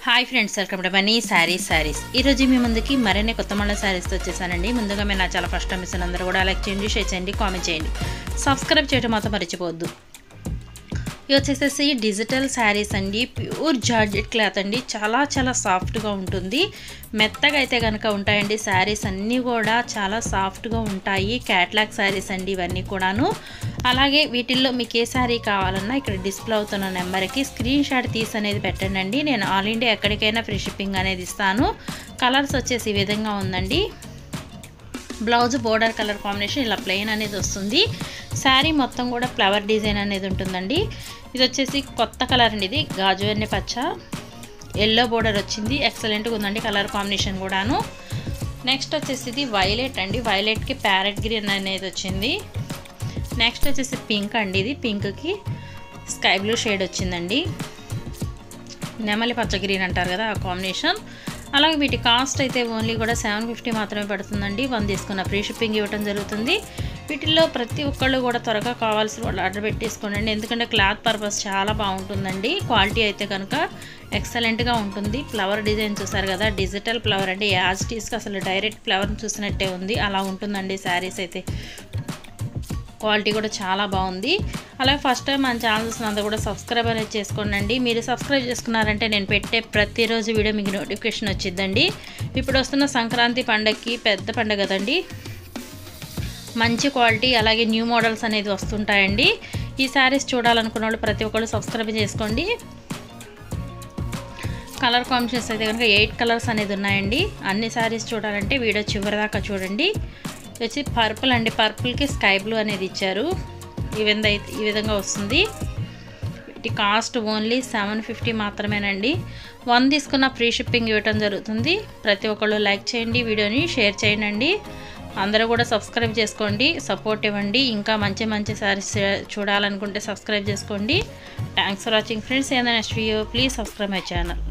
Hi friends, welcome to money saris. ఈరోజు మీ ముందుకి మరిన్ని కొత్త మళ్ళీ శారీస్తో వచ్చేసానండి. ముందుగా మీరు నా చాలా ఫస్ట్ టైం ఇస్తాను, అందరూ కూడా లైక్ చేయండి, షేర్ చేయండి, కామెంట్ చేయండి, సబ్స్క్రైబ్ చేయడం మాత్రం మర్చిపోవద్దు. ఇవి వచ్చేసేసి డిజిటల్ శారీస్ అండి, ప్యూర్ జార్జెట్ క్లాత్ అండి, చాలా సాఫ్ట్గా ఉంటుంది. మెత్తగా అయితే కనుక ఉంటాయండి. శారీస్ అన్నీ కూడా చాలా సాఫ్ట్గా ఉంటాయి. క్యాట్లాగ్ శారీస్ అండి ఇవన్నీ కూడాను. అలాగే వీటిల్లో మీకు ఏ శారీ కావాలన్నా ఇక్కడ డిస్ప్లే అవుతున్న నెంబర్కి స్క్రీన్ షాట్ తీసి అనేది పెట్టండి. నేను ఆల్ ఇండియా ఎక్కడికైనా ఫ్రీ షిప్పింగ్ అనేది ఇస్తాను. కలర్స్ వచ్చేసి ఈ విధంగా ఉందండి. బ్లౌజ్ బోర్డర్ కలర్ కాంబినేషన్ ఇలా ప్లెయిన్ అనేది వస్తుంది. శారీ మొత్తం కూడా ఫ్లవర్ డిజైన్ అనేది ఉంటుందండి. ఇది వచ్చేసి కొత్త కలర్ అండి, ఇది గాజు వెన్నె పచ్చ, ఎల్లో బోర్డర్ వచ్చింది. ఎక్సలెంట్గా ఉందండి కలర్ కాంబినేషన్ కూడాను. నెక్స్ట్ వచ్చేసి ఇది వైలెట్ అండి, వైలెట్కి ప్యారెట్ గ్రీన్ అనేది వచ్చింది. నెక్స్ట్ వచ్చేసి పింక్ అండి, ఇది పింక్కి స్కై బ్లూ షేడ్ వచ్చిందండి. నెమలి పచ్చ గ్రీన్ అంటారు కదా, ఆ కాంబినేషన్. అలాగే వీటి కాస్ట్ అయితే ఓన్లీ కూడా 750 మాత్రమే పడుతుందండి. 1 తీసుకున్న ఫ్రీ షిప్పింగ్ ఇవ్వడం జరుగుతుంది. వీటిల్లో ప్రతి ఒక్కళ్ళు కూడా త్వరగా కావాల్సిన వాళ్ళు ఆర్డర్ పెట్టేసుకోండి, ఎందుకంటే క్లాత్ పర్పస్ చాలా బాగుంటుందండి. క్వాలిటీ అయితే కనుక ఎక్సలెంట్గా ఉంటుంది. ఫ్లవర్ డిజైన్ చూసారు కదా, డిజిటల్ ఫ్లవర్ అంటే యాజ్ టీస్కి అసలు డైరెక్ట్ ఫ్లవర్ని చూసినట్టే ఉంది, అలా ఉంటుందండి శారీస్ అయితే. క్వాలిటీ కూడా చాలా బాగుంది. అలాగే ఫస్ట్ టైం మన ఛానల్స్ అంతా కూడా సబ్స్క్రైబ్ అనేది చేసుకోండి. మీరు సబ్స్క్రైబ్ చేసుకున్నారంటే నేను పెట్టే ప్రతిరోజు వీడియో మీకు నోటిఫికేషన్ వచ్చిందండి. ఇప్పుడు వస్తున్న సంక్రాంతి పండగకి పెద్ద పండగ కదండి, మంచి క్వాలిటీ అలాగే న్యూ మోడల్స్ అనేది వస్తుంటాయండి. ఈ శారీస్ చూడాలనుకున్న వాళ్ళు ప్రతి ఒక్కళ్ళు సబ్స్క్రైబ్ చేసుకోండి. కలర్ కాంబినేషన్స్ అయితే కనుక 8 కలర్స్ అనేది ఉన్నాయండి. అన్ని శారీస్ చూడాలంటే వీడియో చివరిదాకా చూడండి. వచ్చి పర్పుల్ అండి, పర్పుల్కి స్కై బ్లూ అనేది ఇచ్చారు. ఈ విధంగా వస్తుంది. వీటి కాస్ట్ ఓన్లీ 750 మాత్రమేనండి. 1 తీసుకున్న ఫ్రీ షిప్పింగ్ ఇవ్వటం జరుగుతుంది. ప్రతి ఒక్కళ్ళు లైక్ చేయండి, వీడియోని షేర్ చేయండి. అందరూ కూడా సబ్స్క్రైబ్ చేసుకోండి, సపోర్ట్ ఇవ్వండి. ఇంకా మంచి సారీస్ చూడాలనుకుంటే సబ్స్క్రైబ్ చేసుకోండి. Thanks for watching friends. ఏదైనా next video please subscribe my channel.